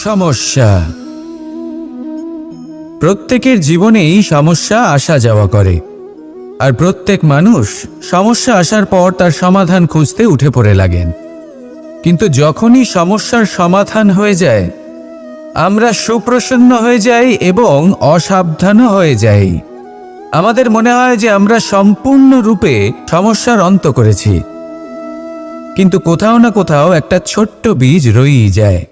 সমস্যা। প্রত্যেকের জীবনেই সমস্যা আসা যাওয়া করে, আর প্রত্যেক মানুষ সমস্যা আসার পর তার সমাধান খুঁজতে উঠে পড়ে লাগেন। কিন্তু যখনই সমস্যার সমাধান হয়ে যায়, আমরা সুপ্রসন্ন হয়ে যাই এবং অসাবধানও হয়ে যাই। আমাদের মনে হয় যে আমরা সম্পূর্ণরূপে সমস্যার অন্ত করেছি, কিন্তু কোথাও না কোথাও একটা ছোট্ট বীজ রয়েই যায়,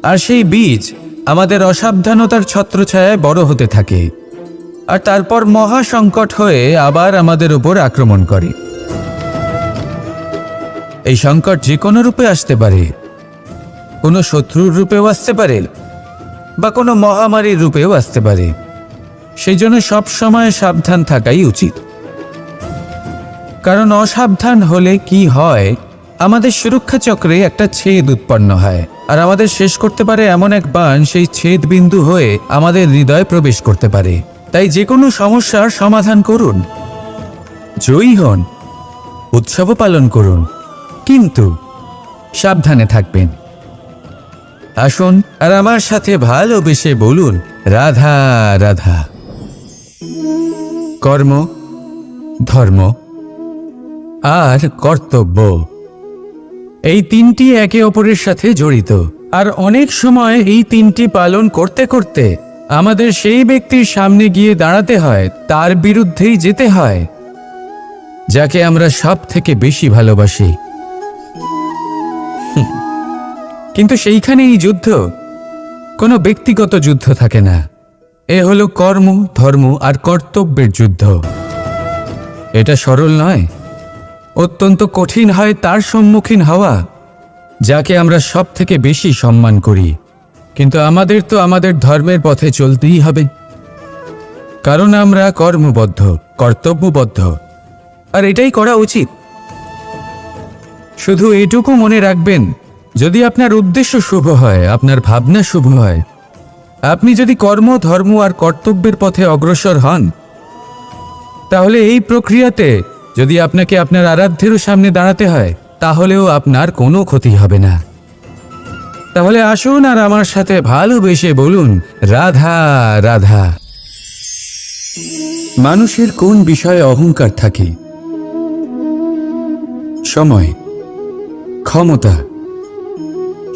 আর সেই বীজ আমাদের অসাবধানতার ছত্রছায়ায় বড় হতে থাকে, আর তারপর মহা সংকট হয়ে আবার আমাদের উপর আক্রমণ করে। এই সংকট যে কোনো রূপে আসতে পারে, কোনো শত্রুর রূপেও আসতে পারে, বা কোনো মহামারীর রূপেও আসতে পারে। সেই জন্য সবসময় সাবধান থাকাই উচিত, কারণ অসাবধান হলে কি হয়, আমাদের সুরক্ষা চক্রে একটা ছেদ উৎপন্ন হয়, আর আমাদের শেষ করতে পারে এমন এক বাণ সেই ছেদ বিন্দু হয়ে আমাদের হৃদয়ে প্রবেশ করতে পারে। তাই যে কোনো সমস্যার সমাধান করুন, জয়ী হন, উৎসবও পালন করুন, কিন্তু সাবধানে থাকবেন। আসুন আর আমার সাথে ভালোবেসে বলুন, রাধা রাধা। কর্ম, ধর্ম আর কর্তব্য, এই তিনটি একে অপরের সাথে জড়িত, আর অনেক সময় এই তিনটি পালন করতে করতে আমাদের সেই ব্যক্তির সামনে গিয়ে দাঁড়াতে হয়, তার বিরুদ্ধেই যেতে হয়, যাকে আমরা সব থেকে বেশি ভালোবাসি। কিন্তু সেইখানেই যুদ্ধ, কোনো ব্যক্তিগত যুদ্ধ থাকে না। এ হলো কর্ম, ধর্ম আর কর্তব্যের যুদ্ধ। এটা সরল নয়, অত্যন্ত কঠিন হয় তার সম্মুখীন হওয়া, যাকে আমরা সব থেকে বেশি সম্মান করি। কিন্তু আমাদের তো আমাদের ধর্মের পথে চলতেই হবে, কারণ আমরা কর্মবদ্ধ, কর্তব্যবদ্ধ, আর এটাই করা উচিত। শুধু এটুকু মনে রাখবেন, যদি আপনার উদ্দেশ্য শুভ হয়, আপনার ভাবনা শুভ হয়, আপনি যদি কর্ম, ধর্ম আর কর্তব্যের পথে অগ্রসর হন, তাহলে এই প্রক্রিয়াতে যদি আপনাকে আপনার আরাধ্যেরও সামনে দাঁড়াতে হয়, তাহলেও আপনার কোনো ক্ষতি হবে না। তাহলে আসুন আর আমার সাথে ভালোবেসে বলুন, রাধা রাধা। মানুষের কোন বিষয়ে অহংকার থাকে? সময়, ক্ষমতা,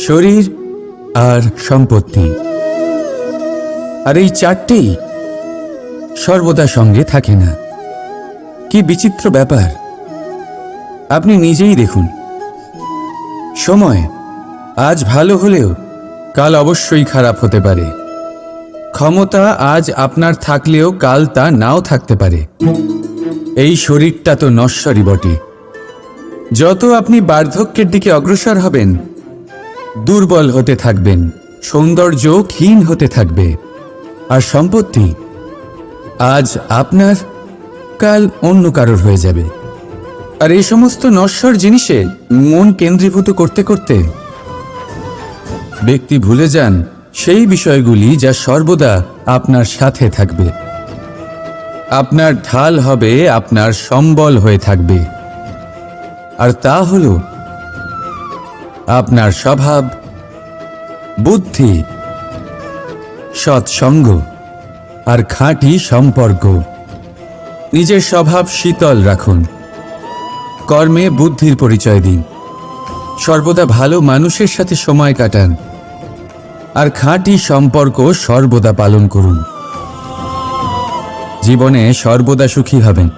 শরীর আর সম্পত্তি। আর এই চারটেই সর্বদা সঙ্গে থাকে না। কি বিচিত্র ব্যাপার! আপনি নিজেই দেখুন, সময় আজ ভালো হলেও কাল অবশ্যই খারাপ হতে পারে। ক্ষমতা আজ আপনার থাকলেও কাল তা নাও থাকতে পারে। এই শরীরটা তো নশ্বরই বটে। যত আপনি বার্ধক্যের দিকে অগ্রসর হবেন, দুর্বল হতে থাকবেন, সৌন্দর্য ক্ষীণ হতে থাকবে। আর সম্পত্তি আজ আপনার, কাল অন্য কারোর হয়ে যাবে। আর এই সমস্ত নশ্বর জিনিসে মন কেন্দ্রীভূত করতে করতে ব্যক্তি ভুলে যান সেই বিষয়গুলি যা সর্বদা আপনার সাথে থাকবে, আপনার ঢাল হবে, আপনার সম্বল হয়ে থাকবে। আর তা হল আপনার স্বভাব, বুদ্ধি, সৎসঙ্গ আর খাঁটি সম্পর্ক। নিজের স্বভাব শীতল রাখুন, কর্মে বুদ্ধির পরিচয় দিন, সর্বদা ভালো মানুষের সাথে সময় কাটান, আর খাঁটি সম্পর্ক সর্বদা পালন করুন। জীবনে সর্বদা সুখী হবেন।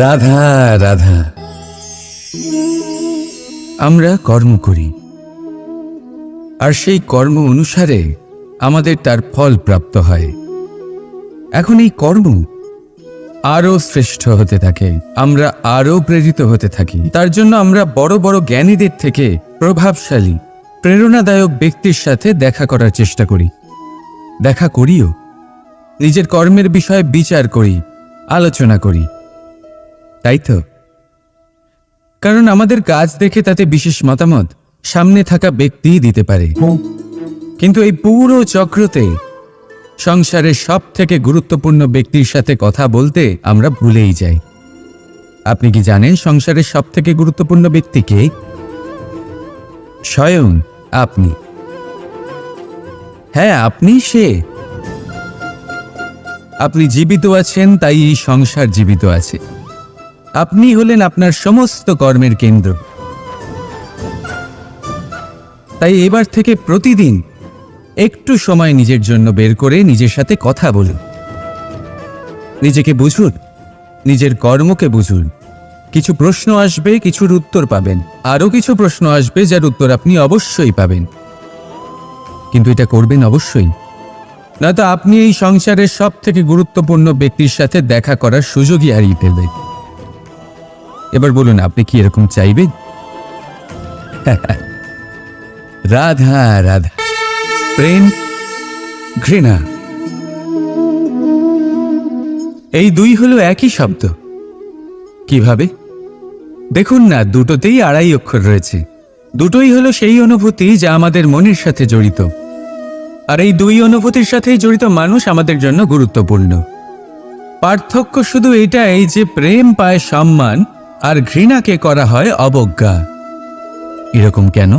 রাধা রাধা। আমরা কর্ম করি, আর সেই কর্ম অনুসারে আমাদের তার ফল প্রাপ্ত হয়। এখন এই কর্ম আরো শ্রেষ্ঠ হতে থাকে, আমরা আরো প্রেরিত হতে থাকি। তার জন্য আমরা বড় বড় জ্ঞানীদের থেকে প্রভাবশালী, প্রেরণাদায়ক ব্যক্তির সাথে দেখা করার চেষ্টা করি, দেখা করিও। নিজের কর্মের বিষয়ে বিচার করি, আলোচনা করি, তাই তো? কারণ আমাদের কাজ দেখে তাতে বিশেষ মতামত সামনে থাকা ব্যক্তিই দিতে পারে। কিন্তু এই পুরো চক্রতে সংসারের সব থেকে গুরুত্বপূর্ণ ব্যক্তির সাথে কথা বলতে আমরা ভুলেই যাই। আপনি কি জানেন সংসারের সব থেকে গুরুত্বপূর্ণ ব্যক্তি কে? স্বয়ং আপনি। হ্যাঁ, আপনি সে। আপনি জীবিত আছেন, তাই এই সংসার জীবিত আছে। আপনি হলেন আপনার সমস্ত কর্মের কেন্দ্র। তাই এবার থেকে প্রতিদিন একটু সময় নিজের জন্য বের করে নিজের সাথে কথা বলুন। নিজেকে বুঝুন, নিজের কর্মকে বুঝুন। কিছু প্রশ্ন আসবে, কিছুর উত্তর পাবেন। আরও কিছু প্রশ্ন আসবে যার উত্তর আপনি অবশ্যই পাবেন, কিন্তু এটা করবেন অবশ্যই, নয়তো আপনি এই সংসারের সব থেকে গুরুত্বপূর্ণ ব্যক্তির সাথে দেখা করার সুযোগই হারিয়ে ফেলবেন। এবার বলুন, আপনি কি এরকম চাইবেন? রাধা রাধা, প্রেম, ঘৃণা, এই দুই হলো একই শব্দ। কিভাবে? দেখুন না, দুটোতেই আড়াই অক্ষর রয়েছে। দুটোই হলো সেই অনুভূতি যা আমাদের মনের সাথে জড়িত, আর এই দুই অনুভূতির সাথেই জড়িত মানুষ আমাদের জন্য গুরুত্বপূর্ণ। পার্থক্য শুধু এটাই যে প্রেম পায় সম্মান আর ঘৃণাকে করা হয় অবজ্ঞা। এরকম কেন?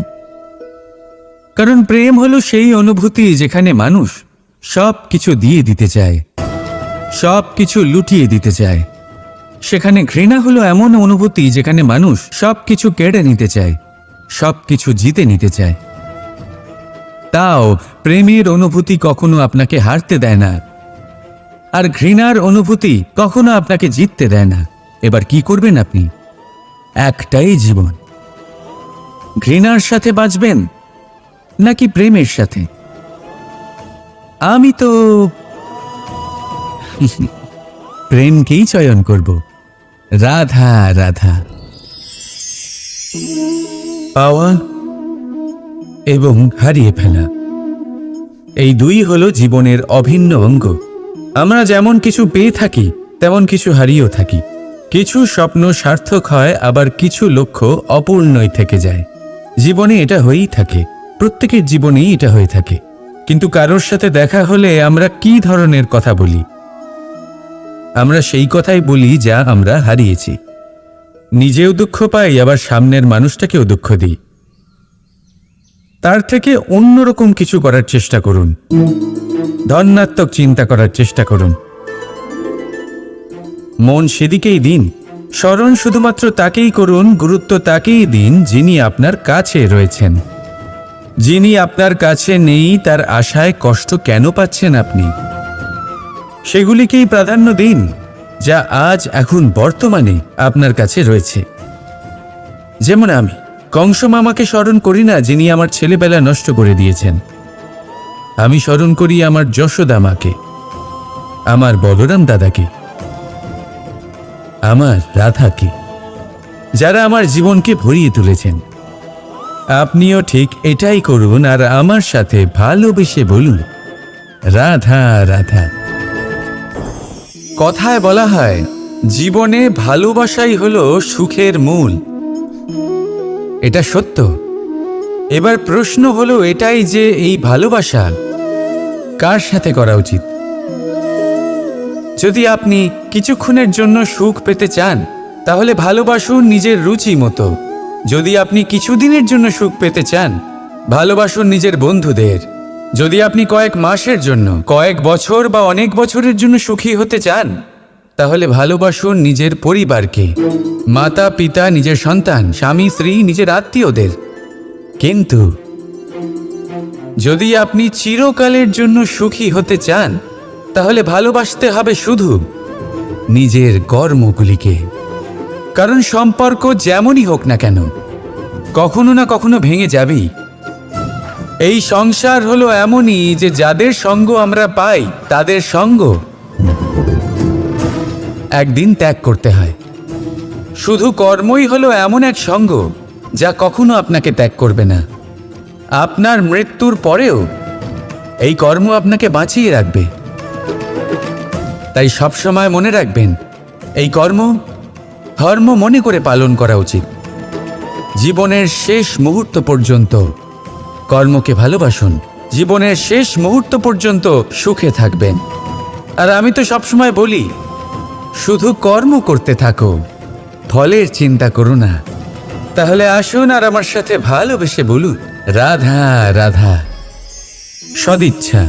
কারণ প্রেম হলো সেই অনুভূতি যেখানে মানুষ সব কিছু দিয়ে দিতে চায়, সব কিছু লুটিয়ে দিতে চায়। সেখানে ঘৃণা হলো এমন অনুভূতি যেখানে মানুষ সব কিছু কেড়ে নিতে চায়, সব কিছু জিতে নিতে চায়। তাও প্রেমের অনুভূতি কখনো আপনাকে হারতে দেয় না, আর ঘৃণার অনুভূতি কখনো আপনাকে জিততে দেয় না। এবার কি করবেন আপনি? একটাই জীবন। ঘৃণার সাথে বাঁচবেন নাকি প্রেমের সাথে? আমি তো প্রেমকেই চয়ন করব। রাধা রাধা। পাওয়া এবং হারিয়ে ফেলা, এই দুই হলো জীবনের অভিন্ন অঙ্গ। আমরা যেমন কিছু পেয়ে থাকি, তেমন কিছু হারিয়েও থাকি। কিছু স্বপ্ন সার্থক হয়, আবার কিছু লক্ষ্য অপূর্ণই থেকে যায়। জীবনে এটা হয়েই থাকে, প্রত্যেকের জীবনেই এটা হয়ে থাকে। কিন্তু কারোর সাথে দেখা হলে আমরা কি ধরনের কথা বলি? আমরা সেই কথাই বলি যা আমরা হারিয়েছি। নিজেও দুঃখ পাই, আবার সামনের মানুষটাকেও দুঃখ দিই। তার থেকে অন্যরকম কিছু করার চেষ্টা করুন, ধনাত্মক চিন্তা করার চেষ্টা করুন। মন সেদিকেই দিন। স্মরণ শুধুমাত্র তাকেই করুন, গুরুত্ব তাকেই দিন যিনি আপনার কাছে রয়েছেন। যিনি আপনার কাছে নেই তার আশায় কষ্ট কেন পাচ্ছেন আপনি? সেগুলিকেই প্রাধান্য দিন যা আজ এখন বর্তমানে আপনার কাছে রয়েছে। যেমন আমি কংস মামাকে স্মরণ করি না, যিনি আমার ছেলেবেলা নষ্ট করে দিয়েছেন। আমি স্মরণ করি আমার যশোদা মাকে, আমার বলরাম দাদাকে, আমার রাধাকে, যারা আমার জীবনকে ভরিয়ে তুলেছেন। আপনিও ঠিক এটাই করুন, আর আমার সাথে ভালোবেসে বলুন, রাধা রাধা। কথায় বলা হয়, জীবনে ভালোবাসাই হলো সুখের মূল। এটা সত্য। এবার প্রশ্ন হলো এটাই যে এই ভালোবাসা কার সাথে করা উচিত? যদি আপনি কিছুক্ষণের জন্য সুখ পেতে চান, তাহলে ভালোবাসুন নিজের রুচি মতো। যদি আপনি কিছুদিনের জন্য সুখ পেতে চান, ভালোবাসুন নিজের বন্ধুদের। যদি আপনি কয়েক মাসের জন্য, কয়েক বছর বা অনেক বছরের জন্য সুখী হতে চান, তাহলে ভালোবাসুন নিজের পরিবারকে, মাতা পিতা, নিজের সন্তান, স্বামী স্ত্রী, নিজের আত্মীয়দের। কিন্তু যদি আপনি চিরকালের জন্য সুখী হতে চান, তাহলে ভালোবাসতে হবে শুধু নিজের কর্মগুলিকে। কারণ সম্পর্ক যেমনই হোক না কেন, কখনো না কখনো ভেঙে যাবেই। এই সংসার হলো এমনই যে যাদের সঙ্গ আমরা পাই, তাদের সঙ্গ একদিন ত্যাগ করতে হয়। শুধু কর্মই হলো এমন এক সঙ্গ যা কখনো আপনাকে ত্যাগ করবে না। আপনার মৃত্যুর পরেও এই কর্ম আপনাকে বাঁচিয়ে রাখবে। তাই সবসময় মনে রাখবেন, এই কর্ম ধর্ম মনে করে পালন করা উচিত। জীবনের শেষ মুহূর্ত পর্যন্ত কর্মকে ভালোবাসুন। জীবনের শেষ মুহূর্ত পর্যন্ত সুখে থাকবেন। আর আমি তো সবসময় বলি, শুধু কর্ম করতে থাকো, ফলের চিন্তা করো না। তাহলে আসুন আর আমার সাথে ভালোবেসে বলুন, রাধা রাধা। সদিচ্ছা।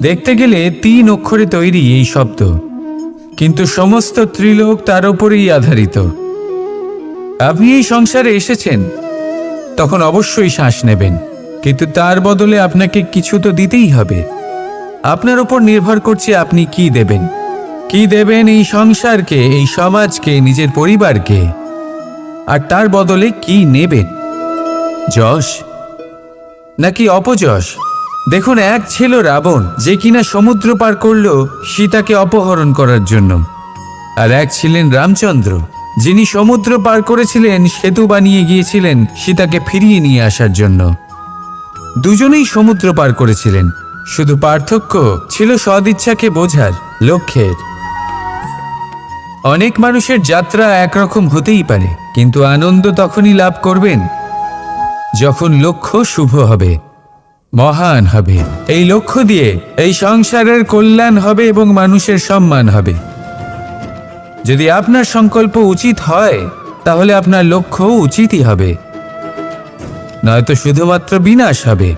দেখতে গেলে 3 অক্ষরে তৈরি এই শব্দ, কিন্তু সমস্ত ত্রিলোক তার উপরেই আধারিত। আপনি এই সংসারে এসেছেন, তখন অবশ্যই শ্বাস নেবেন, কিন্তু তার বদলে আপনাকে কিছু তো দিতেই হবে। আপনার উপর নির্ভর করছে আপনি কি দেবেন। কি দেবেন এই সংসারকে, এই সমাজকে, নিজের পরিবারকে, আর তার বদলে কি নেবেন? যশ নাকি অপযশ? দেখুন, এক ছিল রাবণ, যে কিনা সমুদ্র পার করল সীতাকে অপহরণ করার জন্য, আর এক ছিলেন রামচন্দ্র, যিনি সমুদ্র পার করেছিলেন, সেতু বানিয়ে গিয়েছিলেন সীতাকে ফিরিয়ে নিয়ে আসার জন্য। দুজনেই সমুদ্র পার করেছিলেন, শুধু পার্থক্য ছিল সদিচ্ছাকে বোঝার, লক্ষ্যের। অনেক মানুষের যাত্রা একরকম হতেই পারে, কিন্তু আনন্দ তখনই লাভ করবেন যখন লক্ষ্য শুভ হবে, মহান হবে। এই লক্ষ্য দিয়ে এই সংসারের কল্যাণ হবে এবং মানুষের সম্মান হবে। যদি আপনার সংকল্প উচিত হয়, তাহলে আপনার লক্ষ্য উচিতই হবে, নয়তো শুধুমাত্র বিনাশ হবে।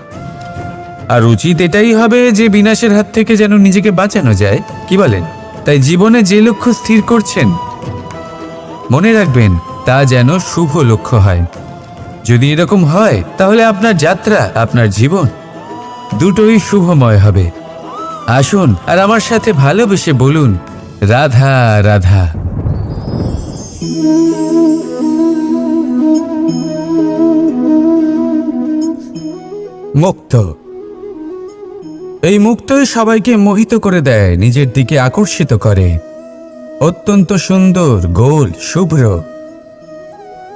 আর উচিত এটাই হবে যে বিনাশের হাত থেকে যেন নিজেকে বাঁচানো যায়, কি বলেন? তাই জীবনে যে লক্ষ্য স্থির করছেন, মনে রাখবেন তা যেন শুভ লক্ষ্য হয়। যদি এরকম হয়, তাহলে আপনার যাত্রা, আপনার জীবন দুটোই শুভময় হবে। আসুন আর আমার সাথে ভালোবেসে বলুন, রাধা রাধা। মুক্ত। এই মুক্তই সবাইকে মোহিত করে দেয়, নিজের দিকে আকর্ষিত করে। অত্যন্ত সুন্দর, গোল, শুভ্র।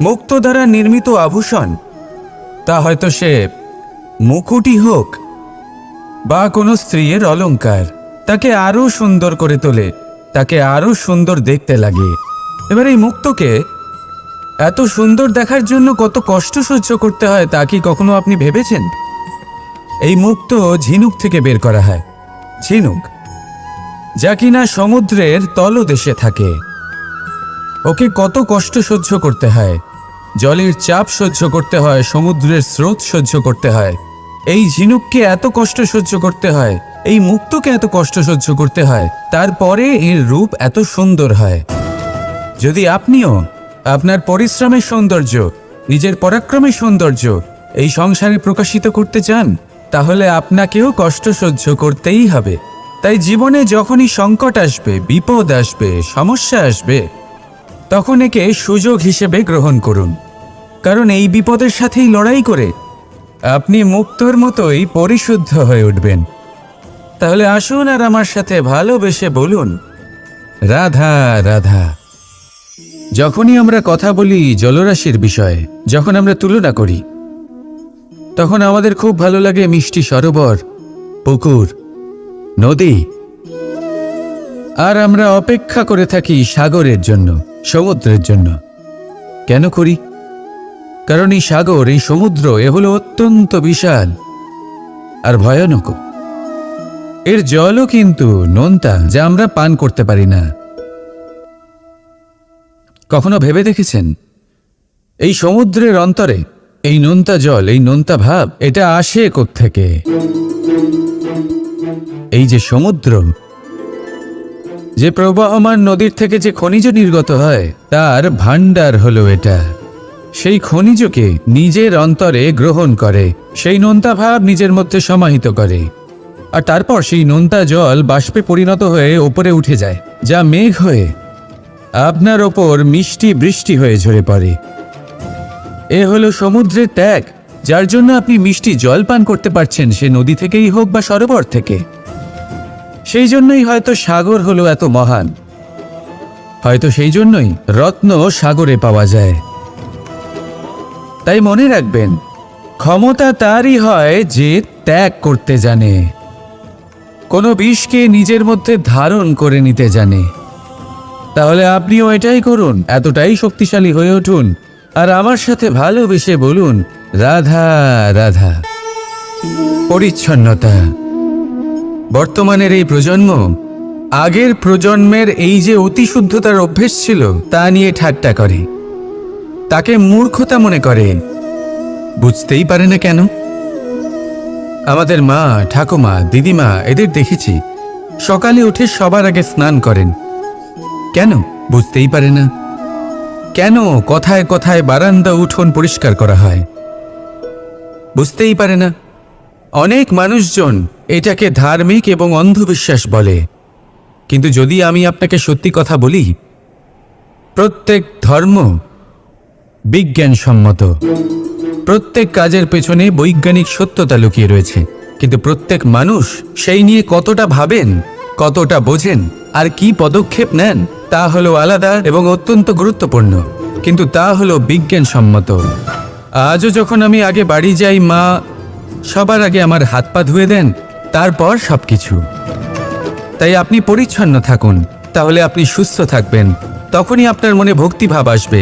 মুক্ত দ্বারা নির্মিত আভূষণ, তা হয়তো সে মুকুটই হোক বা কোনো স্ত্রীর অলংকার, তাকে আরো সুন্দর করে তোলে, তাকে আরো সুন্দর দেখতে লাগে। এবার এই মুক্তকে এত সুন্দর দেখার জন্য কত কষ্ট সহ্য করতে হয়, তা কি কখনো আপনি ভেবেছেন? এই মুক্ত ঝিনুক থেকে বের করা হয়, ঝিনুক যা কিনা সমুদ্রের তলদেশে থাকে। ওকে কত কষ্ট সহ্য করতে হয়, জলের চাপ সহ্য করতে হয়, সমুদ্রের স্রোত সহ্য করতে হয়। এই ঝিনুককে এত কষ্ট সহ্য করতে হয়, এই মুক্তকে এত কষ্ট সহ্য করতে হয়, তারপরে এর রূপ এত সুন্দর হয়। যদি আপনিও আপনার পরিশ্রমের সৌন্দর্য, নিজের পরাক্রমের সৌন্দর্য এই সংসারে প্রকাশিত করতে চান, তাহলে আপনাকেও কষ্ট সহ্য করতেই হবে। তাই জীবনে যখনই সংকট আসবে, বিপদ আসবে, সমস্যা আসবে, তখন একে সুযোগ হিসেবে গ্রহণ করুন। কারণ এই বিপদের সাথেই লড়াই করে আপনি মুক্তর মতোই পরিশুদ্ধ হয়ে উঠবেন। তাহলে আসুন আর আমার সাথে ভালোবেসে বলুন, রাধা রাধা। যখনই আমরা কথা বলি জলরাশির বিষয়ে, যখন আমরা তুলনা করি, তখন আমাদের খুব ভালো লাগে মিষ্টি সরোবর, পুকুর, নদী। আর আমরা অপেক্ষা করে থাকি সাগরের জন্য, সমুদ্রের জন্য। কেন করি? কারণ এই সাগর, এই সমুদ্র, এ হলো অত্যন্ত বিশাল আর ভয়ানক। এর জলও কিন্তু নোনতা, যা আমরা পান করতে পারি না। কখনো ভেবে দেখেছেন এই সমুদ্রের অন্তরে এই নোনতা জল, এই নোনতা ভাব, এটা আসে কোত্থেকে? এই যে সমুদ্র, যে প্রবাহমান নদীর থেকে যে খনিজ নির্গত হয়, তার ভাণ্ডার হলো এটা। সেই খনিজকে নিজের অন্তরে গ্রহণ করে, সেই নোনতা ভাব নিজের মধ্যে সমাহিত করে, আর তারপর সেই নোনতা জল বাষ্পে পরিণত হয়ে ওপরে উঠে যায়, যা মেঘ হয়ে আপনার ওপর মিষ্টি বৃষ্টি হয়ে ঝরে পড়ে। এ হলো সমুদ্রের ত্যাগ, যার জন্য আপনি মিষ্টি জল পান করতে পারছেন, সে নদী থেকেই হোক বা সরোবর থেকে। সেই জন্যই হয়তো সাগর হলো এত মহান, হয়তো সেই জন্যই রত্ন সাগরে পাওয়া যায়। তাই মনে রাখবেন, ক্ষমতা তারই হয় যে ত্যাগ করতে জানে, কোনো বিষকে নিজের মধ্যে ধারণ করে নিতে জানে। তাহলে আপনিও এটাই করুন, এতটাই শক্তিশালী হয়ে উঠুন, আর আমার সাথে ভালোবেসে বলুন, রাধা রাধা। পরিচ্ছন্নতা। বর্তমানের এই প্রজন্ম আগের প্রজন্মের এই যে অতি শুদ্ধতার অভ্যেস ছিল, তা নিয়ে ঠাট্টা করে। তাকে মূর্খতা মনে করে। বুঝতেই পারে না কেন। আমাদের মা, ঠাকুমা, দিদিমা এদের দেখেছি সকালে উঠে সবার আগে স্নান করেন। কেন? বুঝতেই পারে না। কেন কথায় কথায় বারান্দা উঠোন পরিষ্কার করা হয়? বুঝতেই পারে না। অনেক মানুষজন এটাকে ধার্মিক এবং অন্ধবিশ্বাস বলে, কিন্তু যদি আমি আপনাকে সত্যি কথা বলি, প্রত্যেক ধর্ম বিজ্ঞানসম্মত। প্রত্যেক কাজের পেছনে বৈজ্ঞানিক সত্যতা লুকিয়ে রয়েছে, কিন্তু প্রত্যেক মানুষ সেই নিয়ে কতটা ভাবেন, কতটা বোঝেন আর কি পদক্ষেপ নেন তা হলো আলাদা এবং অত্যন্ত গুরুত্বপূর্ণ, কিন্তু তা হলো বিজ্ঞানসম্মত। আজও যখন আমি আগে বাড়ি যাই, মা সবার আগে আমার হাত পা ধুয়ে দেন, তারপর সবকিছু। তাই আপনি পরিচ্ছন্ন থাকুন, তাহলে আপনি সুস্থ থাকবেন। তখনই আপনার মনে ভক্তিভাব আসবে,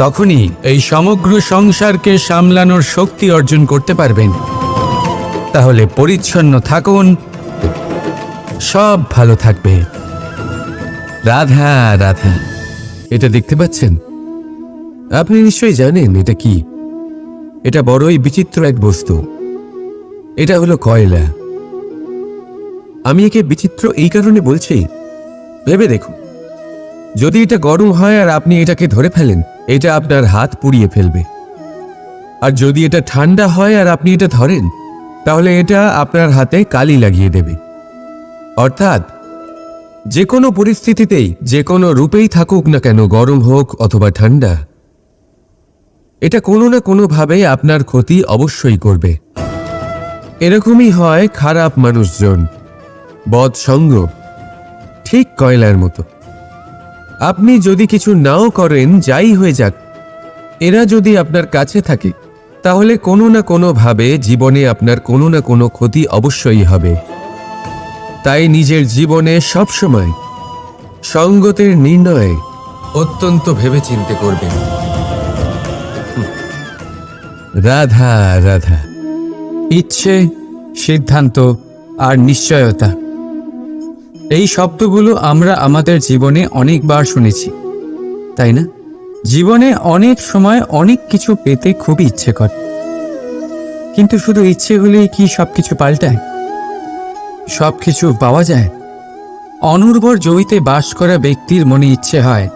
তখনই এই সমগ্র সংসারকে সামলানোর শক্তি অর্জন করতে পারবেন। তাহলে পরিচ্ছন্ন থাকুন, সব ভালো থাকবে। রাধা রাধা। এটা দেখতে পাচ্ছেন? আপনি নিশ্চয়ই জানেন এটা কি। এটা বড়ই বিচিত্র এক বস্তু। এটা হলো কয়লা। আমি একে বিচিত্র এই কারণে বলছি, ভেবে দেখুন, যদি এটা গরম হয় আর আপনি এটাকে ধরে ফেলেন, এটা আপনার হাত পুড়িয়ে ফেলবে। আর যদি এটা ঠান্ডা হয় আর আপনি এটা ধরেন, তাহলে এটা আপনার হাতে কালি লাগিয়ে দেবে। অর্থাৎ যে কোনো পরিস্থিতিতেই, যে কোনো রূপেই থাকুক না কেন, গরম হোক অথবা ঠান্ডা, এটা কোনো না কোনোভাবে আপনার ক্ষতি অবশ্যই করবে। এরকমই হয় খারাপ মানুষজন, বদসঙ্গ, ঠিক কয়লার মতো। আপনি যদি কিছু নাও করেন, যাই হয়ে যাক, এরা যদি আপনার কাছে থাকে, তাহলে কোনো না কোনোভাবে জীবনে আপনার কোনো না কোনো ক্ষতি অবশ্যই হবে। তাই নিজের জীবনে সবসময় সঙ্গতের নির্ণয় অত্যন্ত ভেবেচিন্তে করবেন। রাধা রাধা। ইচ্ছে, সিদ্ধান্ত আর নিশ্চয়তা, এই শব্দগুলো আমরা আমাদের জীবনে অনেকবার শুনেছি, তাই না? জীবনে অনেক সময় অনেক কিছু পেতে খুবই ইচ্ছে করে, কিন্তু শুধু ইচ্ছে হলেই কি সবকিছু পাল্টায়? সবকিছু পাওয়া যায়? অনুর্বর জমিতে বাস করা ব্যক্তির মনে ইচ্ছে হয়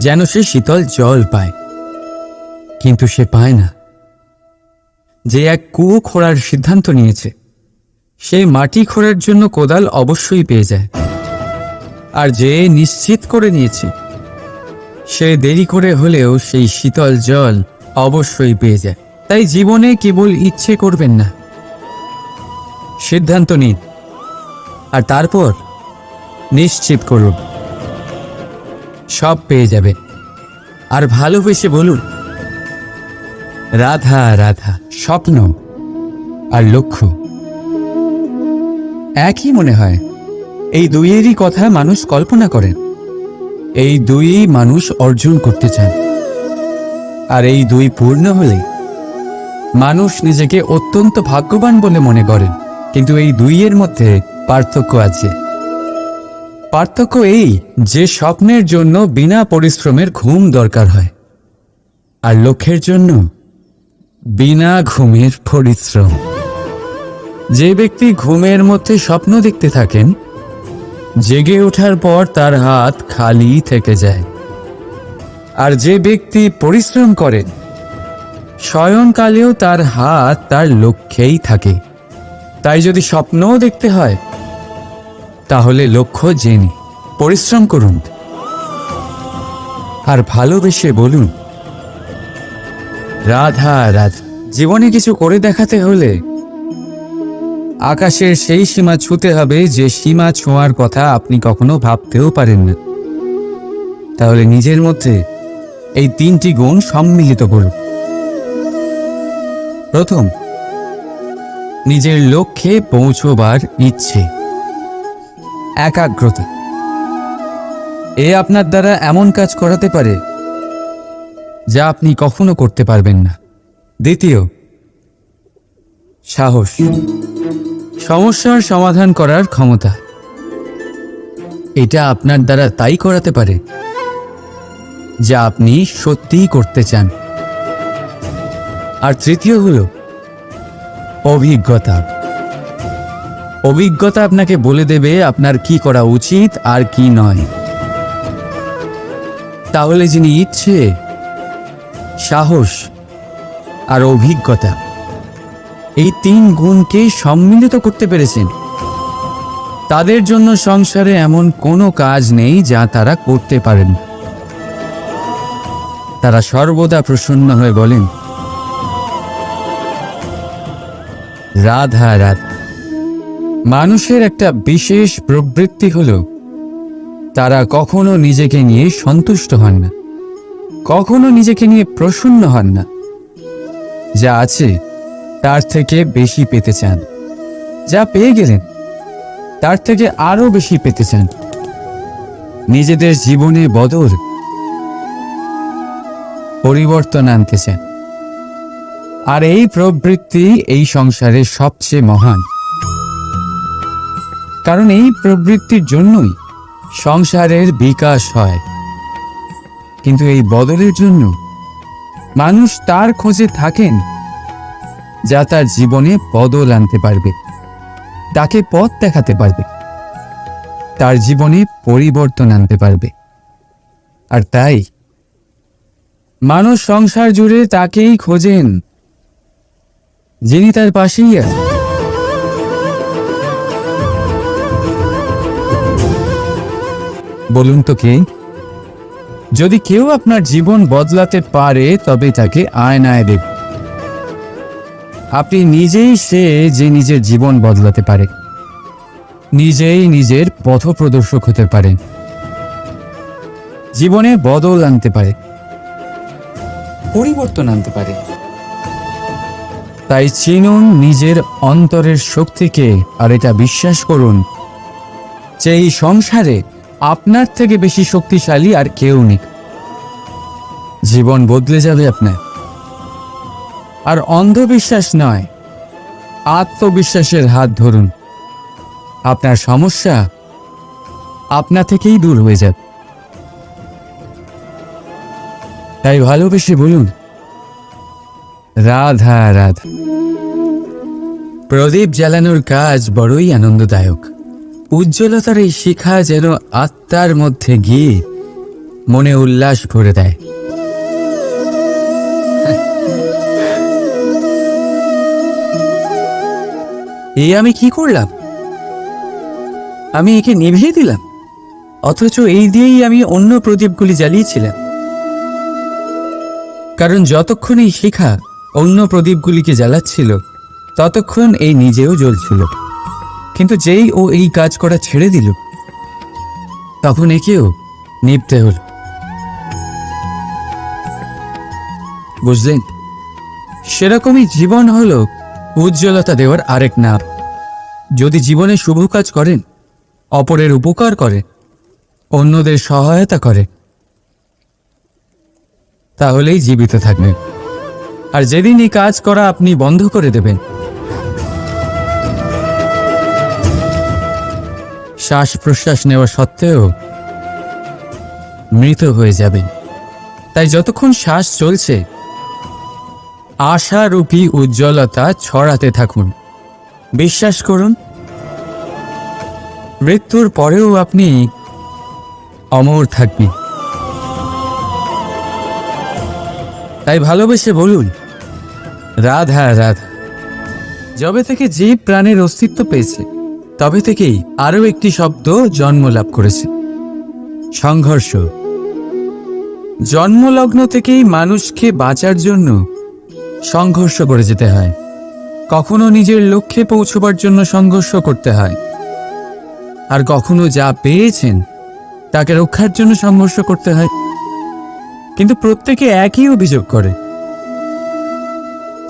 যেন সে শীতল জল পায়, কিন্তু সে পায় না। যে এক কুয়ো খোঁড়ার সিদ্ধান্ত নিয়েছে, সে মাটি খোঁড়ার জন্য কোদাল অবশ্যই পেয়ে যায়। আর যে নিশ্চিত করে নিয়েছে, সে দেরি করে হলেও সেই শীতল জল অবশ্যই পেয়ে যায়। তাই জীবনে কেবল ইচ্ছে করবেন না, সিদ্ধান্ত নিন আর তারপর নিশ্চিত করুন, সব পেয়ে যাবেন। আর ভালোবেসে বলুন, রাধা রাধা। স্বপ্ন আর লক্ষ্য একই মনে হয়। এই দুইয়েরই কথা মানুষ কল্পনা করেন, এই দুই মানুষ অর্জন করতে চান। আর এই দুই পূর্ণ হলে মানুষ নিজেকে অত্যন্ত ভাগ্যবান বলে মনে করেন। কিন্তু এই দুইয়ের মধ্যে পার্থক্য আছে। পার্থক্য এই যে স্বপ্নের জন্য বিনা পরিশ্রমের ঘুম দরকার হয়, আর লক্ষ্যের জন্য বিনা ঘুমের পরিশ্রম। যে ব্যক্তি ঘুমের মধ্যে স্বপ্ন দেখতে থাকেন, জেগে ওঠার পর তার হাত খালি থেকে যায়। আর যে ব্যক্তি পরিশ্রম করেন, শয়নকালেও তার হাত তার লক্ষ্যেই থাকে। তাই যদি স্বপ্নও দেখতে হয়, তাহলে লক্ষ্য জেনে পরিশ্রম করুন আর ভালোবেসে বলুন, রাধা রাধা। জীবনে কিছু করে দেখাতে হলে আকাশের সেই সীমা ছুঁতে হবে যে সীমা ছোঁয়ার কথা আপনি কখনো ভাবতেও পারেন না। তাহলে নিজের মধ্যে এই তিনটি গুণ সম্মিলিত করুন। প্রথম, নিজের লক্ষ্যে পৌঁছবার ইচ্ছে, একাগ্রতা। এ আপনার দ্বারা এমন কাজ করাতে পারে যা আপনি কখনো করতে পারবেন না। দ্বিতীয়, সাহস, সমস্যার সমাধান করার ক্ষমতা। এটা আপনার দ্বারা তাই করাতে পারে যা আপনি সত্যিই করতে চান। আর তৃতীয় হলো অভিজ্ঞতা। অভিজ্ঞতা আপনাকে বলে দেবে আপনার কি করা উচিত আর কি নয়। তাহলে যিনি ইচ্ছে, সাহস আর অভিজ্ঞতা এই 3 গুণকে সম্মিলিত করতে পেরেছেন, তাদের জন্য সংসারে এমন কোনো কাজ নেই যা তারা করতে পারেন। তারা সর্বদা প্রসন্ন হয়ে বলেন, রাধা রাধা। মানুষের একটা বিশেষ প্রবৃত্তি হলো তারা কখনো নিজেকে নিয়ে সন্তুষ্ট হন না, কখনো নিজেকে নিয়ে প্রসন্ন হন না। যা আছে তার থেকে বেশি পেতে চান, যা পেয়ে গেলেন তার থেকে আরো বেশি পেতে চান। নিজেদের জীবনে বদল, পরিবর্তন আনতে চান। আর এই প্রবৃত্তি এই সংসারের সবচেয়ে মহান, কারণ এই প্রবৃত্তির জন্যই সংসারের বিকাশ হয়। কিন্তু এই বদলের জন্য মানুষ তার খোঁজে থাকেন যা তার জীবনে বদল আনতে পারবে, তাকে পথ দেখাতে পারবে, তার জীবনে পরিবর্তন আনতে পারবে। আর তাই মানুষ সংসার জুড়ে তাকেই খোঁজেন যিনি তার পাশেই আছেন। বলুন তো কে? যদি কেউ আপনার জীবন বদলাতে পারে তবে তাকে আয়নায় দেখ। আপনি নিজেই সে যে নিজের জীবন বদলাতে পারে, নিজেই নিজের পথপ্রদর্শক হতে পারেন, জীবনে বদল আনতে পারে, পরিবর্তন আনতে পারে। তাই চিনুন নিজের অন্তরের শক্তিকে, আর এটা বিশ্বাস করুন যে এই সংসারে আপনার থেকে বেশি শক্তিশালী আর কেউ নেই। জীবন বদলে যাবে আপনার। আর অন্ধবিশ্বাস নয়, আত্মবিশ্বাসের হাত ধরুন। আপনার সমস্যা আপনা থেকেই দূর হয়ে যাবে। তাই ভালোবেসে বলুন, রাধা রাধা। প্রদীপ জ্বালানোর কাজ বড়ই আনন্দদায়ক। উজ্জ্বলতার এই শিখা যেন আত্মার মধ্যে গিয়ে মনে উল্লাস ভরে দেয়। এই আমি কি করলাম? আমি একে নিভিয়ে দিলাম, অথচ এই দিয়েই আমি অন্য প্রদীপগুলি জ্বালিয়েছিলাম। কারণ যতক্ষণ এই শিখা অন্য প্রদীপগুলিকে জ্বালাচ্ছিল ততক্ষণ এই নিজেও জ্বলছিল। কিন্তু যেই ও এই কাজ করা ছেড়ে দিল তখন একেও নিভতে হল। বুঝলেন? সেরকমই জীবন হলো উজ্জ্বলতা দেওয়ার আরেক নাম। যদি জীবনে শুভ কাজ করেন, অপরের উপকার করে, অন্যদের সহায়তা করে, তাহলেই জীবিত থাকবেন। আর যেদিন এই কাজ করা আপনি বন্ধ করে দেবেন, শ্বাস প্রশ্বাস নেওয়া সত্ত্বেও মৃত হয়ে যাবেন। তাই যতক্ষণ শ্বাস চলছে আশারূপী উজ্জ্বলতা ছড়াতে থাকুন। বিশ্বাস করুন, মৃত্যুর পরেও আপনি অমর থাকবেন। তাই ভালোবেসে বলুন, রাধা রাধা। যবে থেকে জীব প্রাণের অস্তিত্ব পেয়েছে তবে থেকেই আরও একটি শব্দ জন্ম লাভ করেছে, সংঘর্ষ। জন্মলগ্ন থেকেই মানুষকে বাঁচার জন্য সংঘর্ষ করে যেতে হয়। কখনো নিজের লক্ষ্যে পৌঁছবার জন্য সংঘর্ষ করতে হয়, আর কখনো যা পেয়েছেন তাকে রক্ষার জন্য সংঘর্ষ করতে হয়। কিন্তু প্রত্যেকে একই অভিযোগ করে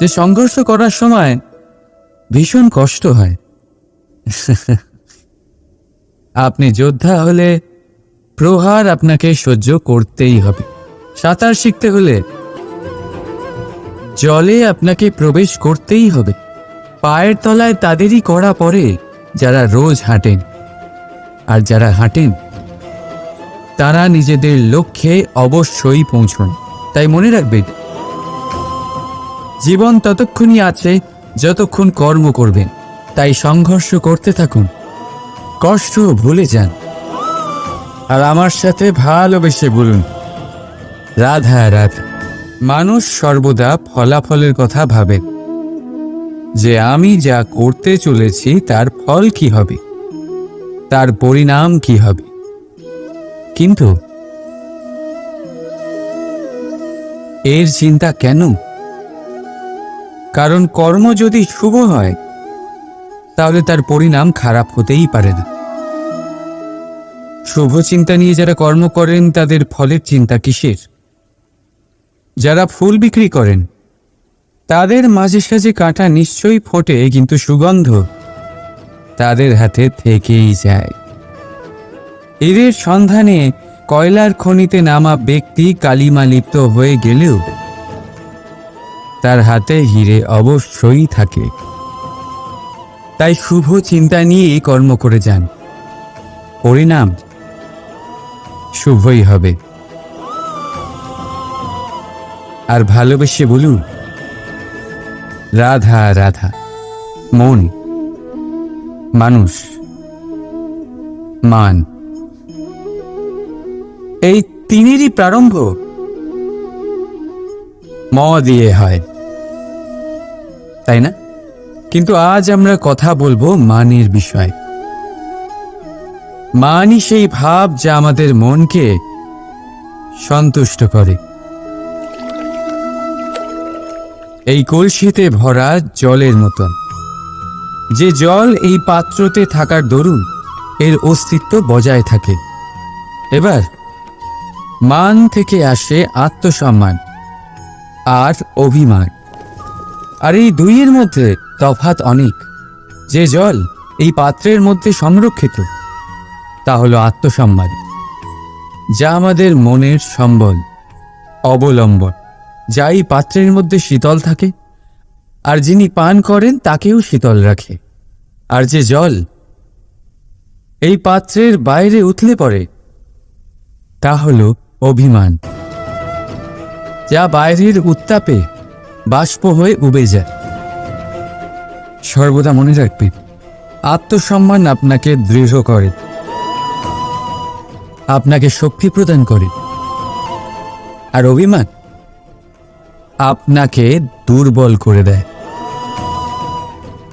যে সংঘর্ষ করার সময় ভীষণ কষ্ট হয়। আপনি যোদ্ধা হলে প্রহার আপনাকে সহ্য করতেই হবে। সাঁতার শিখতে হলে জলে আপনাকে প্রবেশ করতেই হবে। পায়ের তলায় তাদেরই কড়া পড়ে যারা রোজ হাঁটেন, আর যারা হাঁটেন তারা নিজেদের লক্ষ্যে অবশ্যই পৌঁছন। তাই মনে রাখবেন, জীবন ততক্ষণই আছে যতক্ষণ কর্ম করবেন। তাই সংঘর্ষ করতে থাকুন, কষ্ট ভুলে যান, আর আমার সাথে ভালোবেসে বলুন, রাধা রাধা। মানুষ সর্বদা ফলাফলের কথা ভাবে, যে আমি যা করতে চলেছি তার ফল কি হবে, তার পরিণাম কি হবে। কিন্তু এর চিন্তা কেন? কারণ কর্ম যদি শুভ হয় তাহলে তার পরিণাম খারাপ হতেই পারে না। শুভ চিন্তা নিয়ে যারা কর্ম করেন তাদের ফলের চিন্তা কিসের? যারা ফুল বিক্রি করেন তাদের মাঝে সাঝে কাঁটা নিশ্চয়ই ফোটে, কিন্তু সুগন্ধ তাদের হাতে থেকেই যায়। এদের সন্ধানে কয়লার খনিতে নামা ব্যক্তি কালিমা লিপ্ত হয়ে গেলেও তার হাতে হিরে অবশ্যই থাকে। তাই শুভ চিন্তা নিয়ে কর্ম করে যান, পরিণাম শুভই হবে। আর ভালোবেসে বলুন, রাধা রাধা। মন, মানুষ, মান, এই তিনেরই প্রারম্ভ ম দিয়ে হয়, তাই না? কিন্তু আজ আমরা কথা বলবো মানের বিষয়। মানই সেই ভাব যা আমাদের মনকে সন্তুষ্ট করে। এই কলসিতে ভরা জলের মতন, যে জল এই পাত্রতে থাকার দরুন এর অস্তিত্ব বজায় থাকে। এবার মান থেকে আসে আত্মসম্মান আর অভিমান, আর এই দুইয়ের মধ্যে তফাৎ অনেক। যে জল এই পাত্রের মধ্যে সংরক্ষিত তা হলো আত্মসম্মান, যা আমাদের মনের সম্বল, অবলম্বন, যা এই পাত্রের মধ্যে শীতল থাকে আর যিনি পান করেন তাকেও শীতল রাখে। আর যে জল এই পাত্রের বাইরে উথলে পড়ে তা হলো অভিমান, যা বাইরের উত্তাপে বাষ্প হয়ে উবে যায়। সর্বদা মনে রাখবে, আত্মসম্মান আপনাকে দৃঢ় করে, আপনাকে শক্তি প্রদান করে, আর অভিমান আপনাকে দুর্বল করে দেয়।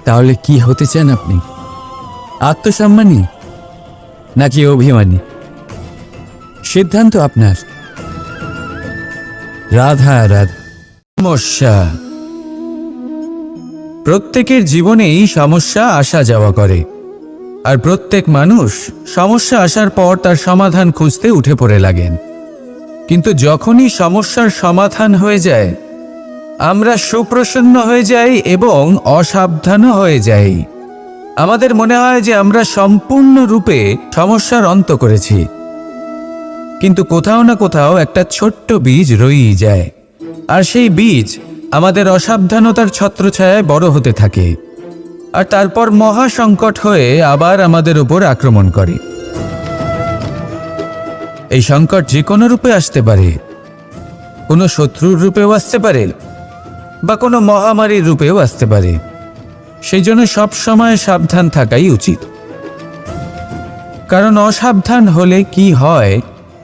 তাহলে কি হতে চান আপনি? আত্মসম্মানী নাকি অভিমানী? সিদ্ধান্ত আপনার। রাধা রাধা। সমস্যা। প্রত্যেকের জীবনেই সমস্যা আসা যাওয়া করে, আর প্রত্যেক মানুষ সমস্যা আসার পর তার সমাধান খুঁজতে উঠে পড়ে লাগেন। কিন্তু যখনই সমস্যার সমাধান হয়ে যায় আমরা সুপ্রসন্ন হয়ে যাই এবং অসাবধানও হয়ে যাই। আমাদের মনে হয় যে আমরা সম্পূর্ণরূপে সমস্যার অন্ত করেছি, কিন্তু কোথাও না কোথাও একটা ছোট্ট বীজ রয়েই যায়, আর সেই বীজ আমাদের অসাবধানতার ছত্রছায়ায় বড় হতে থাকে, আর তারপর মহা সংকট হয়ে আবার আমাদের উপর আক্রমণ করে। এই সংকট যে কোনো রূপে আসতে পারে, কোনো শত্রুর রূপেও আসতে পারে, বা কোনো মহামারীর রূপেও আসতে পারে। সেই জন্য সবসময় সাবধান থাকাই উচিত, কারণ অসাবধান হলে কি হয়,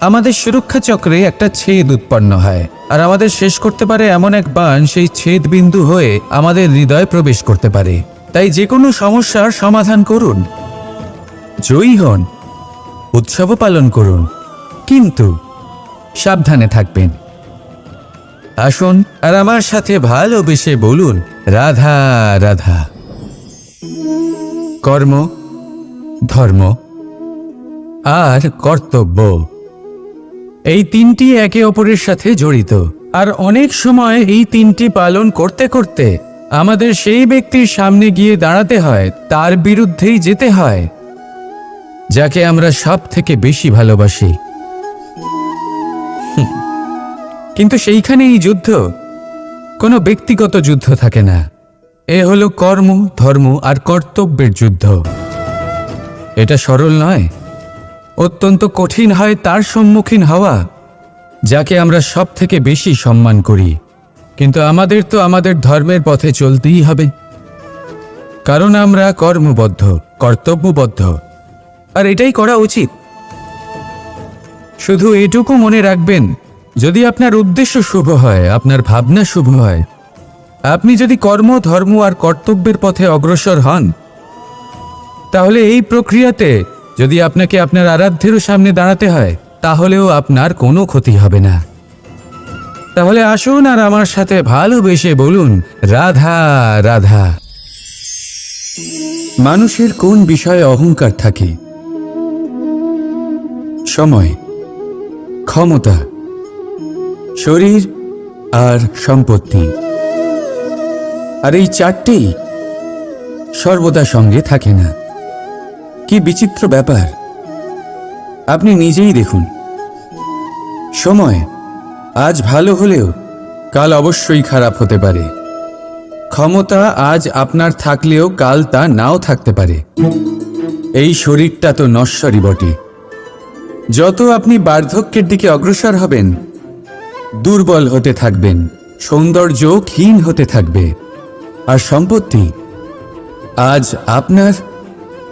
আমাদের সুরক্ষা চক্রে একটা ছেদ উৎপন্ন হয়, আর আমাদের শেষ করতে পারে এমন এক বাণ সেই ছেদ বিন্দু হয়ে আমাদের হৃদয়ে প্রবেশ করতে পারে। তাই যে কোনো সমস্যার সমাধান করুন, জয়ী হন, উৎসব পালন করুন, কিন্তু সাবধানে থাকবেন। আসুন আর আমার সাথে ভালোবেসে বলুন, রাধা রাধা। কর্ম, ধর্ম আর কর্তব্য, এই তিনটি একে অপরের সাথে জড়িত, আর অনেক সময় এই তিনটি পালন করতে করতে আমাদের সেই ব্যক্তির সামনে গিয়ে দাঁড়াতে হয়, তার বিরুদ্ধেই যেতে হয়, যাকে আমরা সব থেকে বেশি ভালোবাসি। কিন্তু সেইখানে এই যুদ্ধ কোনো ব্যক্তিগত যুদ্ধ থাকে না, এ হলো কর্ম, ধর্ম আর কর্তব্যের যুদ্ধ। এটা সরল নয়, অত্যন্ত কঠিন হয় তার সম্মুখীন হওয়া যাকে আমরা সব থেকে বেশি সম্মান করি। কিন্তু আমাদের তো আমাদের ধর্মের পথে চলতেই হবে, কারণ আমরা কর্মবদ্ধ, কর্তব্যবদ্ধ, আর এটাই করা উচিত। শুধু এটুকু মনে রাখবেন, যদি আপনার উদ্দেশ্য শুভ হয়, আপনার ভাবনা শুভ হয়, আপনি যদি কর্ম, ধর্ম আর কর্তব্যের পথে অগ্রসর হন, তাহলে এই প্রক্রিয়াতে যদি আপনাকে আপনার আরাধ্যেরও সামনে দাঁড়াতে হয়, তাহলেও আপনার কোনো ক্ষতি হবে না। তাহলে আসুন আর আমার সাথে ভালোবেসে বলুন, রাধা রাধা। মানুষের কোন বিষয়ে অহংকার থাকে? সময়, ক্ষমতা, শরীর আর সম্পত্তি। আর এই চারটেই সর্বদা সঙ্গে থাকে না। কি বিচিত্র ব্যাপার! আপনি নিজেই দেখুন, সময় আজ ভালো হলেও কাল অবশ্যই খারাপ হতে পারে। ক্ষমতা আজ আপনার থাকলেও কাল তা নাও থাকতে পারে। এই শরীরটা তো নশ্বরই বটে। যত আপনি বার্ধক্যের দিকে অগ্রসর হবেন, দুর্বল হতে থাকবেন, সৌন্দর্য ক্ষীণ হতে থাকবে। আর সম্পত্তি আজ আপনার,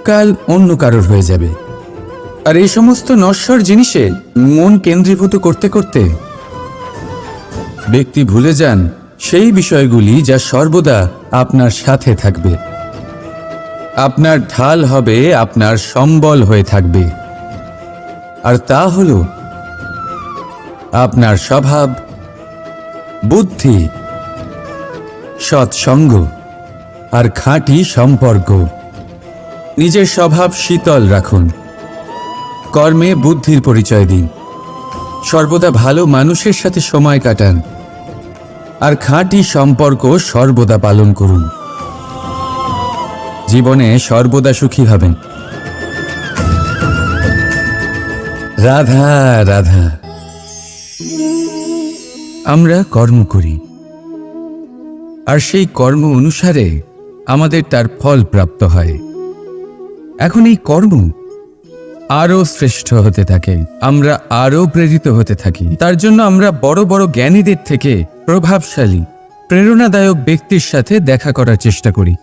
কাল অন্য কারোর হয়ে যাবে। আর এই সমস্ত নশ্বর জিনিসে মন কেন্দ্রীভূত করতে করতে ব্যক্তি ভুলে যান সেই বিষয়গুলি যা সর্বদা আপনার সাথে থাকবে, আপনার ঢাল হবে, আপনার সম্বল হয়ে থাকবে। আর তা হল আপনার স্বভাব, বুদ্ধি, সৎসঙ্গ আর খাঁটি সম্পর্ক। নিজের স্বভাব শীতল রাখুন, কর্মে বুদ্ধির পরিচয় দিন, সর্বদা ভালো মানুষের সাথে সময় কাটান, আর খাঁটি সম্পর্ক সর্বদা পালন করুন। জীবনে সর্বদা সুখী হবেন। রাধা রাধা। আমরা কর্ম করি, আর সেই কর্ম অনুসারে আমাদের তার ফল প্রাপ্ত হয়। এখন এই কর্ম আরো শ্রেষ্ঠ হতে থাকে, আমরা আরো প্রেরিত হতে থাকি। তার জন্য আমরা বড় বড় জ্ঞানীদের থেকে প্রভাবশালী, প্রেরণাদায়ক ব্যক্তির সাথে দেখা করার চেষ্টা করি,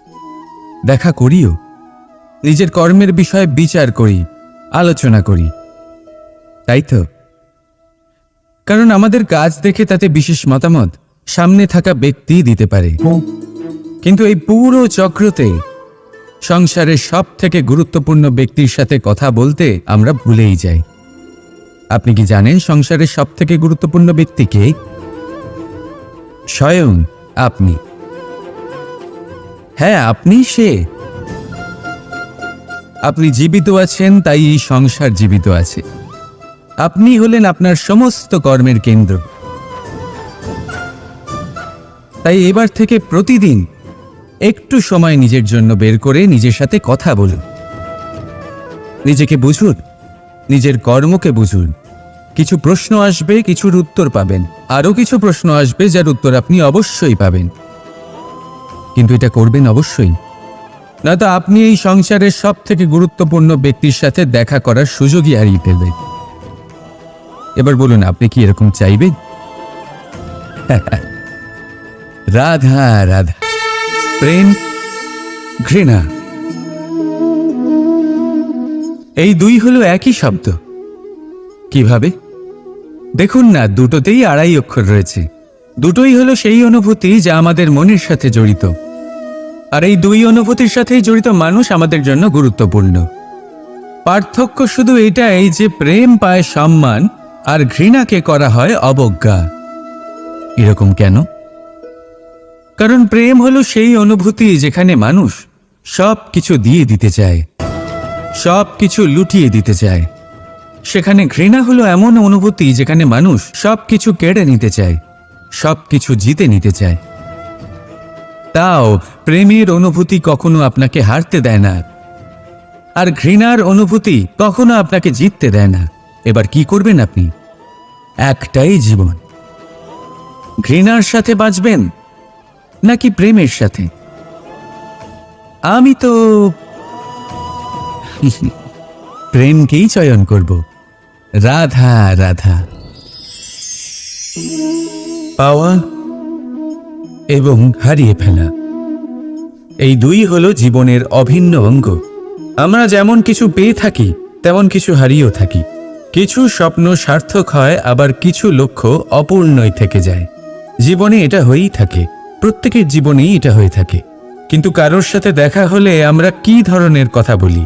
দেখা করিও। নিজের কর্মের বিষয়ে বিচার করি, আলোচনা করি, তাই তো? কারণ আমাদের কাজ দেখে তাতে বিশেষ মতামত সামনে থাকা ব্যক্তি দিতে পারে। কিন্তু এই পুরো চক্রতে সংসারের সব থেকে গুরুত্বপূর্ণ ব্যক্তির সাথে কথা বলতে আমরা ভুলেই যাই। আপনি কি জানেন সংসারের সব থেকে গুরুত্বপূর্ণ ব্যক্তি কে? স্বয়ং আপনি। হ্যাঁ, আপনি সে। আপনি জীবিত আছেন, তাই এই সংসার জীবিত আছে। আপনি হলেন আপনার সমস্ত কর্মের কেন্দ্র। তাই এবার থেকে প্রতিদিন একটু সময় নিজের জন্য বের করে নিজের সাথে কথা বলুন। নিজেকে বুঝুন, নিজের কর্মকে বুঝুন। কিছু প্রশ্ন আসবে, কিছুর উত্তর পাবেন। আরও কিছু প্রশ্ন আসবে যার উত্তর আপনি অবশ্যই পাবেন। কিন্তু এটা করবেন অবশ্যই, নয়তো আপনি এই সংসারের সব থেকে গুরুত্বপূর্ণ ব্যক্তির সাথে দেখা করার সুযোগই হারিয়ে ফেলবেন। এবার বলুন, আপনি কি এরকম চাইবেন? রাধা রাধা। প্রেম, ঘৃণা, এই দুই হলো একই শব্দ। কিভাবে? দেখুন না, দুটোতেই আড়াই অক্ষর রয়েছে। দুটোই হলো সেই অনুভূতি যা আমাদের মনের সাথে জড়িত। আর এই দুই অনুভূতির সাথেই জড়িত মানুষ আমাদের জন্য গুরুত্বপূর্ণ। পার্থক্য শুধু এটাই যে প্রেম পায় সম্মান আর ঘৃণাকে করা হয় অবজ্ঞা। এরকম কেন? কারণ প্রেম হলো সেই অনুভূতি যেখানে মানুষ সব কিছু দিয়ে দিতে চায়, সব কিছু লুটিয়ে দিতে চায়। সেখানে ঘৃণা হলো এমন অনুভূতি যেখানে মানুষ সব কিছু কেড়ে নিতে চায়, সব কিছু জিতে নিতে চায়। তাও প্রেমের অনুভূতি কখনো আপনাকে হারতে দেয় না, আর ঘৃণার অনুভূতি কখনো আপনাকে জিততে দেয় না। এবার কি করবেন আপনি? একটাই জীবন। ঘৃণার সাথে বাঁচবেন নাকি প্রেমের সাথে? প্রেমকেই চয়ন করব। রাধা রাধা। পাওয়া এবং হারিয়ে ফেলা, এই দুই হলো জীবনের অভিন্ন অঙ্গ। আমরা যেমন কিছু পেয়ে থাকি তেমন কিছু হারিয়েও থাকি। কিছু স্বপ্ন সার্থক হয়, আবার কিছু লক্ষ্য অপূর্ণই থেকে যায়। জীবনে এটা হয়েই থাকে, প্রত্যেকের জীবনেই এটা হয়ে থাকে। কিন্তু কারোর সাথে দেখা হলে আমরা কি ধরনের কথা বলি?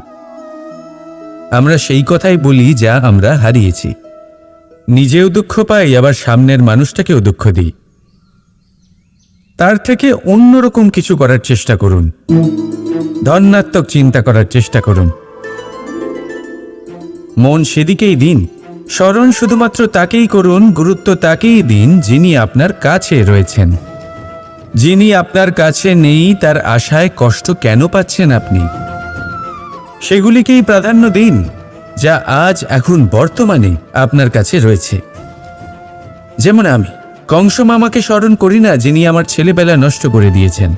আমরা সেই কথাই বলি যা আমরা হারিয়েছি। নিজেও দুঃখ পাই, আবার সামনের মানুষটাকেও দুঃখ দিই। তার থেকে অন্যরকম কিছু করার চেষ্টা করুন, ধনাত্মক চিন্তা করার চেষ্টা করুন। মন সেদিকেই দিন, স্মরণ শুধুমাত্র তাকেই করুন, গুরুত্ব তাকেই দিন যিনি আপনার কাছে রয়েছেন। যিনি আপনার কাছে নেই তার আশায় কষ্ট কেন পাচ্ছেন আপনি? সেগুলিকেই প্রাধান্য দিন যা আজ এখন বর্তমানে আপনার কাছে রয়েছে। যেমন আমি কংস মামাকে স্মরণ করি না, যিনি আমার ছেলেবেলা নষ্ট করে দিয়েছেন।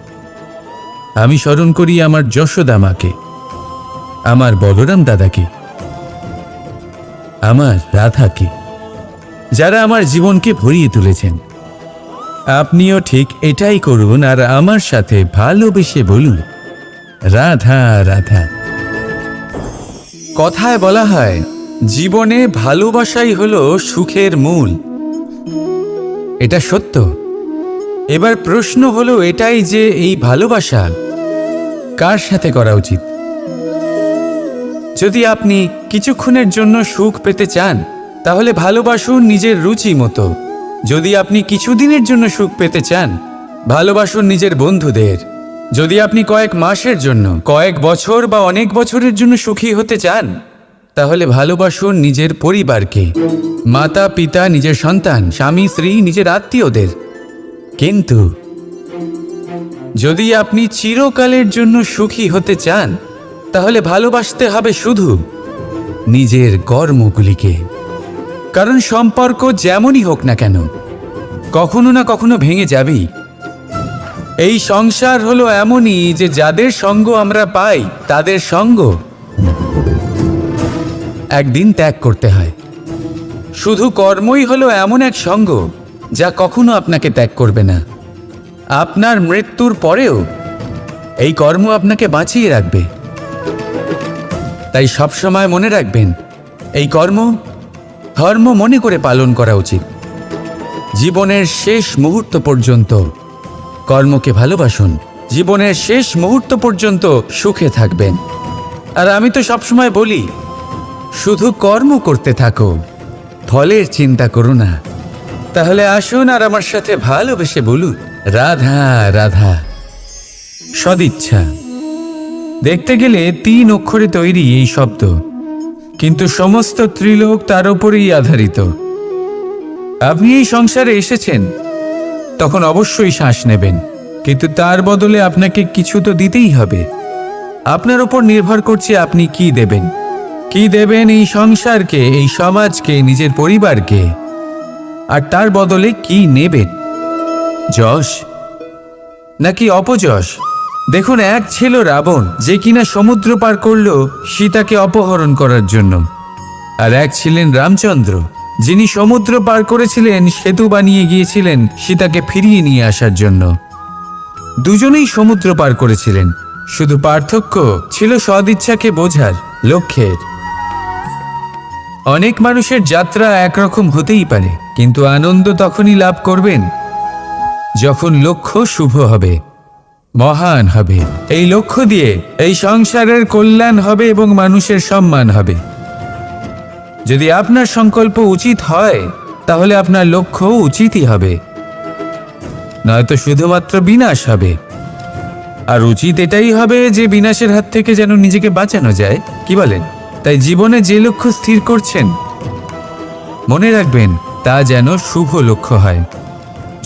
আমি স্মরণ করি আমার যশোদা মাকে, আমার বলরাম দাদাকে, আমার রাধাকে, যারা আমার জীবনকে ভরিয়ে তুলেছেন। আপনিও ঠিক এটাই করুন আর আমার সাথে ভালোবেসে বলুন, রাধা রাধা। কথায় বলা হয়, জীবনে ভালোবাসাই হলো সুখের মূল। এটা সত্য। এবার প্রশ্ন হলো এটাই যে এই ভালোবাসা কার সাথে করা উচিত? যদি আপনি কিছুক্ষণের জন্য সুখ পেতে চান তাহলে ভালোবাসুন নিজের রুচি মতো। যদি আপনি কিছুদিনের জন্য সুখ পেতে চান, ভালোবাসুন নিজের বন্ধুদের। যদি আপনি কয়েক মাসের জন্য, কয়েক বছর বা অনেক বছরের জন্য সুখী হতে চান, তাহলে ভালোবাসুন নিজের পরিবারকে, মাতা পিতা, নিজের সন্তান, স্বামী স্ত্রী, নিজের আত্মীয়দের। কিন্তু যদি আপনি চিরকালের জন্য সুখী হতে চান, তাহলে ভালোবাসতে হবে শুধু নিজের কর্মগুলিকে। কারণ সম্পর্ক যেমনই হোক না কেন, কখনো না কখনো ভেঙে যাবেই। এই সংসার হলো এমনই যে যাদের সঙ্গ আমরা পাই তাদের সঙ্গ একদিন ত্যাগ করতে হয়। শুধু কর্মই হলো এমন এক সঙ্গ যা কখনো আপনাকে ত্যাগ করবে না। আপনার মৃত্যুর পরেও এই কর্ম আপনাকে বাঁচিয়ে রাখবে। তাই সবসময় মনে রাখবেন, এই কর্ম ধর্ম মনে করে পালন করা উচিত। জীবনের শেষ মুহূর্ত পর্যন্ত কর্মকে ভালোবাসুন, জীবনের শেষ মুহূর্ত পর্যন্ত সুখে থাকবেন। আর আমি তো সবসময় বলি, শুধু কর্ম করতে থাকো, ফলের চিন্তা করো না। তাহলে আসুন আর আমার সাথে ভালোবেসে বলুন, রাধা রাধা। সদিচ্ছা দেখতে গেলে 3 অক্ষরে তৈরি এই শব্দ, কিন্তু সমস্ত ত্রিলোক তার উপরেই আধারিত। আপনি এই সংসারে এসেছেন, তখন অবশ্যই শ্বাস নেবেন, কিন্তু তার বদলে আপনাকে কিছু তো দিতেই হবে। আপনার উপর নির্ভর করছে আপনি কি দেবেন। কি দেবেন এই সংসারকে, এই সমাজকে, নিজের পরিবারকে, আর তার বদলে কি নেবেন? যশ নাকি অপযশ? দেখুন, এক ছিল রাবণ, যে কিনা সমুদ্র পার করল সীতাকে অপহরণ করার জন্য। আর এক ছিলেন রামচন্দ্র, যিনি সমুদ্র পার করেছিলেন, সেতু বানিয়ে গিয়েছিলেন সীতাকে ফিরিয়ে নিয়ে আসার জন্য। দুজনেই সমুদ্র পার করেছিলেন, শুধু পার্থক্য ছিল সদিচ্ছাকে বোঝার লক্ষ্যের। অনেক মানুষের যাত্রা একরকম হতেই পারে, কিন্তু আনন্দ তখনই লাভ করবেন যখন লক্ষ্য শুভ হবে, মহান হবে। এই লক্ষ্য দিয়ে এই সংসারের কল্যাণ হবে এবং মানুষের সম্মান হবে। যদি আপনার সংকল্প উচিত হয়, তাহলে আপনার লক্ষ্য উচিতই হবে, নয়তো শুধুমাত্র বিনাশ হবে। আর উচিত এটাই হবে যে বিনাশের হাত থেকে যেন নিজেকে বাঁচানো যায়, কি বলেন? তাই জীবনে যে লক্ষ্য স্থির করছেন, মনে রাখবেন তা যেন শুভ লক্ষ্য হয়।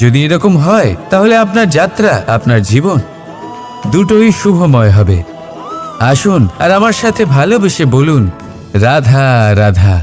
যদি এরকম হয়, তাহলে আপনার যাত্রা, আপনার জীবন দুটোই শুভময় হবে। আসুন আর আমার সাথে ভালোবেসে বলুন, রাধা রাধা।